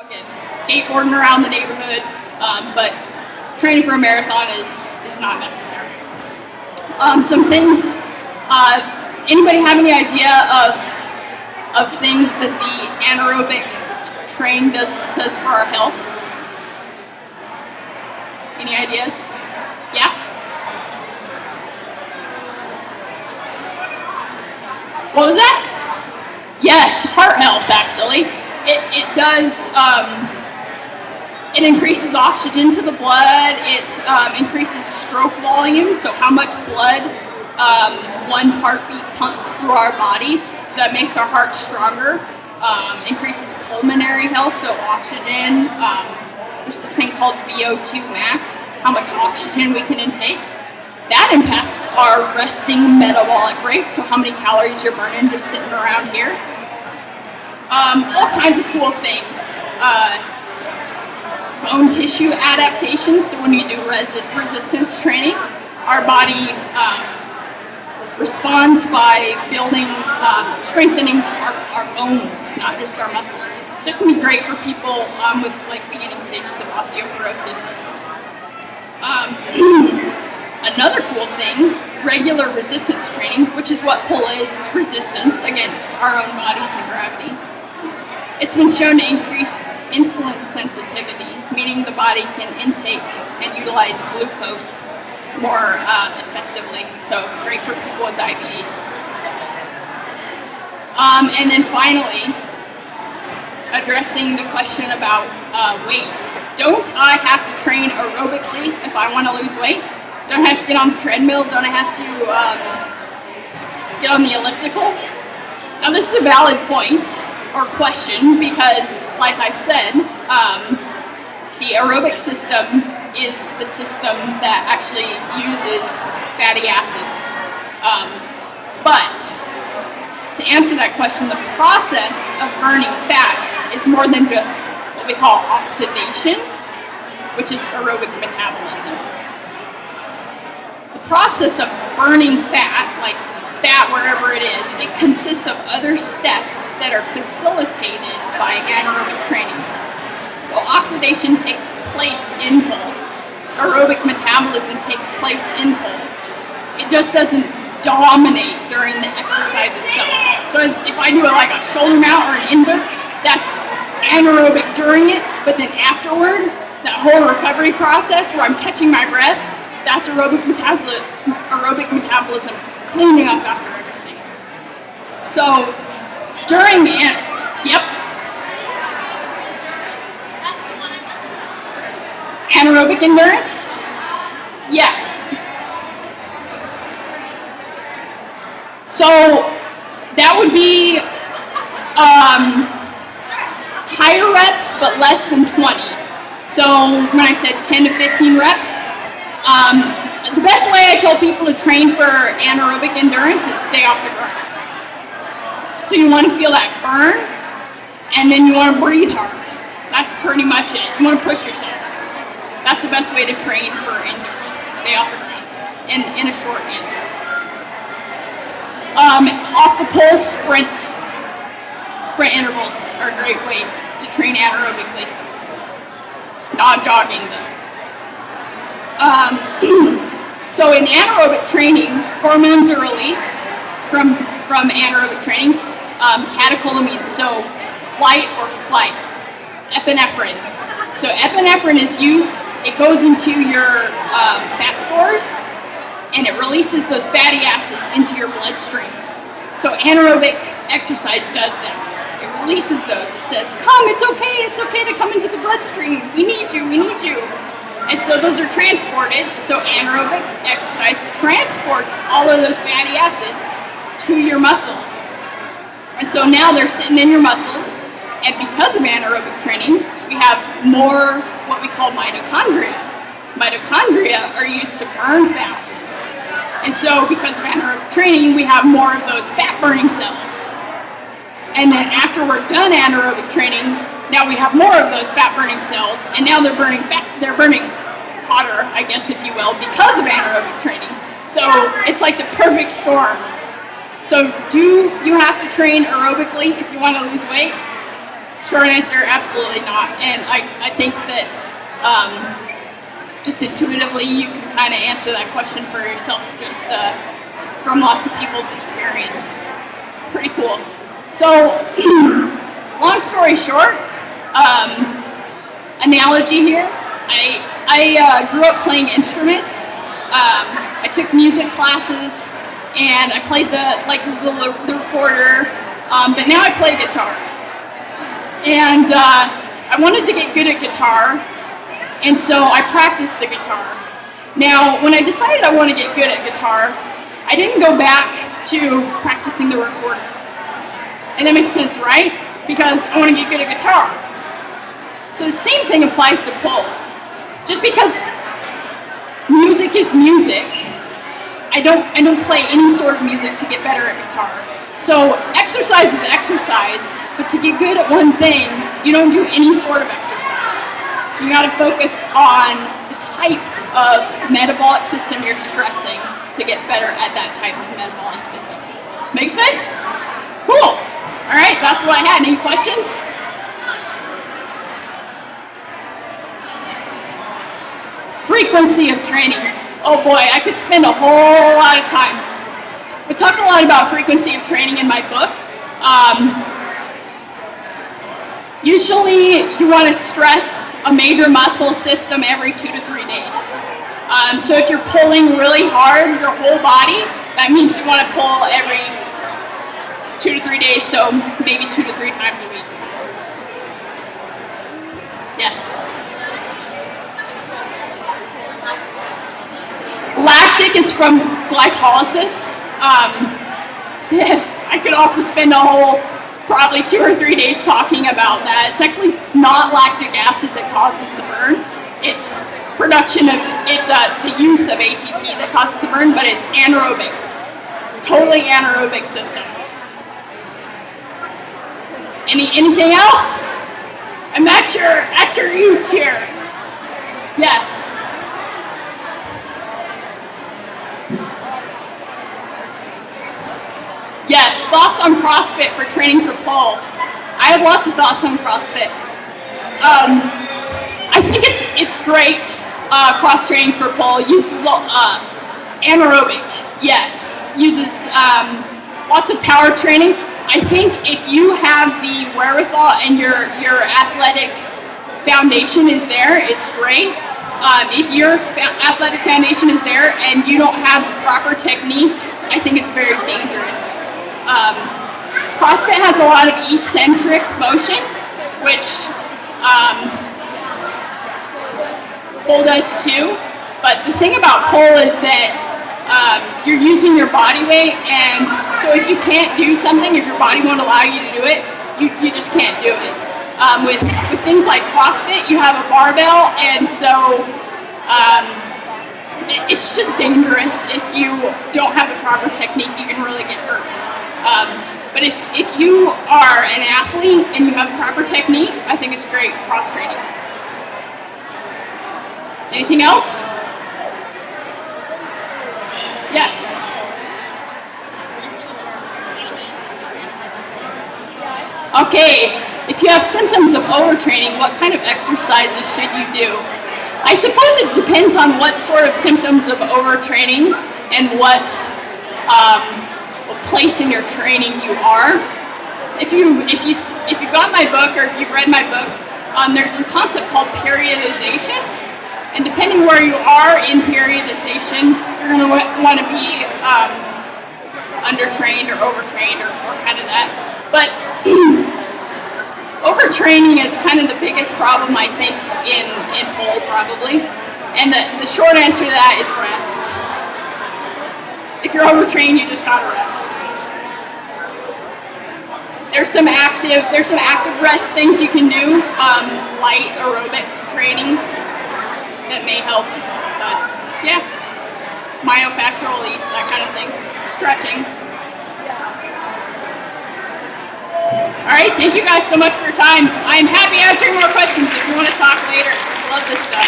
Okay, skateboarding around the neighborhood, but training for a marathon is not necessary. Some things. Anybody have any idea of things that the anaerobic training does for our health? Any ideas? Yeah? What was that? Yes, heart health actually. It does, it increases oxygen to the blood, it increases stroke volume, so how much blood one heartbeat pumps through our body, so that makes our heart stronger, increases pulmonary health, so oxygen, there's this thing called VO2 max, how much oxygen we can intake. That impacts our resting metabolic rate, so how many calories you're burning just sitting around here. All kinds of cool things. Bone tissue adaptation, so when you do resistance training, our body responds by building, strengthening our bones, not just our muscles. So it can be great for people with like beginning stages of osteoporosis. Another cool thing, regular resistance training, which is what pull is, it's resistance against our own bodies and gravity. It's been shown to increase insulin sensitivity, meaning the body can intake and utilize glucose more effectively. So great for people with diabetes. And then finally, addressing the question about weight. Don't I have to train aerobically if I want to lose weight? Don't I have to get on the treadmill? Don't I have to get on the elliptical? Now this is a valid point or question because, like I said, the aerobic system is the system that actually uses fatty acids. But to answer that question, the process of burning fat is more than just what we call oxidation, which is aerobic metabolism. The process of burning fat, like fat wherever it is, it consists of other steps that are facilitated by anaerobic training. So oxidation takes place in pull. Aerobic metabolism takes place in pull. It just doesn't dominate during the exercise itself. So if I do like a shoulder mount or an in-boot, that's anaerobic during it, but then afterward, that whole recovery process where I'm catching my breath, that's aerobic metabolism cleaning up after everything. So during anaerobic endurance, yeah. So that would be higher reps, but less than 20. So when I said 10 to 15 reps, the best way I tell people to train for anaerobic endurance is stay off the ground. So you want to feel that burn, and then you want to breathe hard. That's pretty much it. You want to push yourself. That's the best way to train for endurance. Stay off the ground, in a short answer. Off the pole sprints, sprint intervals are a great way to train anaerobically. Not jogging though. So in anaerobic training, hormones are released from anaerobic training. Catecholamines, so flight or flight. Epinephrine. So epinephrine is used, it goes into your fat stores, and it releases those fatty acids into your bloodstream. So anaerobic exercise does that. It releases those. It says, come, it's okay to come into the bloodstream. We need you. And so those are transported. So anaerobic exercise transports all of those fatty acids to your muscles. And so now they're sitting in your muscles. And because of anaerobic training, we have more what we call mitochondria. Mitochondria are used to burn fat. And so because of anaerobic training, we have more of those fat-burning cells. And then after we're done anaerobic training, now we have more of those fat-burning cells, and now they're burning fat, they're burning hotter, I guess if you will, because of anaerobic training. So it's like the perfect storm. So do you have to train aerobically if you want to lose weight? Short answer, absolutely not. And I think that just intuitively you can kind of answer that question for yourself just from lots of people's experience. Pretty cool. So, long story short, analogy here. I grew up playing instruments. I took music classes, and I played the recorder. But now I play guitar, and I wanted to get good at guitar, and so I practiced the guitar. Now, when I decided I want to get good at guitar, I didn't go back to practicing the recorder. And that makes sense, right? Because I want to get good at guitar. So the same thing applies to pole. Just because music is music, I don't play any sort of music to get better at guitar. So exercise is exercise, but to get good at one thing, you don't do any sort of exercise. You gotta focus on the type of metabolic system you're stressing to get better at that type of metabolic system. Make sense? Cool. All right, that's what I had. Any questions? Frequency of training. Oh boy, I could spend a whole lot of time. I talked a lot about frequency of training in my book. Usually you want to stress a major muscle system every 2 to 3 days. So if you're pulling really hard your whole body, that means you want to pull every 2 to 3 days, so maybe 2 to 3 times a week. Yes. Lactic is from glycolysis. I could also spend a whole probably 2 or 3 days talking about that. It's actually not lactic acid that causes the burn. It's the use of ATP that causes the burn, but it's anaerobic. Totally anaerobic system. Anything else? I'm at your use here. Yes. Yes, thoughts on CrossFit for training for pole. I have lots of thoughts on CrossFit. I think it's great. Cross training for pole uses anaerobic. Yes, uses lots of power training. I think if you have the wherewithal and your athletic foundation is there, it's great. If your athletic foundation is there and you don't have the proper technique, I think it's very dangerous. CrossFit has a lot of eccentric motion, which pole does too. But the thing about pole is that you're using your body weight, and so if you can't do something, if your body won't allow you to do it, you just can't do it. With things like CrossFit, you have a barbell, and so it's just dangerous. If you don't have the proper technique, you can really get hurt. But if you are an athlete and you have the proper technique, I think it's great cross training. Anything else? Yes. Okay, if you have symptoms of overtraining, what kind of exercises should you do? I suppose it depends on what sort of symptoms of overtraining and what place in your training you are. If you got my book or if you've read my book, there's a concept called periodization, and depending where you are in periodization, you're going to want to be undertrained or overtrained or kind of that. But overtraining is kind of the biggest problem, I think, in pole probably. And the short answer to that is rest. If you're overtrained, you just gotta rest. There's some active rest things you can do, light aerobic training that may help. But yeah, myofascial release, that kind of things, stretching. All right, thank you guys so much for your time. I'm happy answering more questions if you want to talk later. I love this stuff.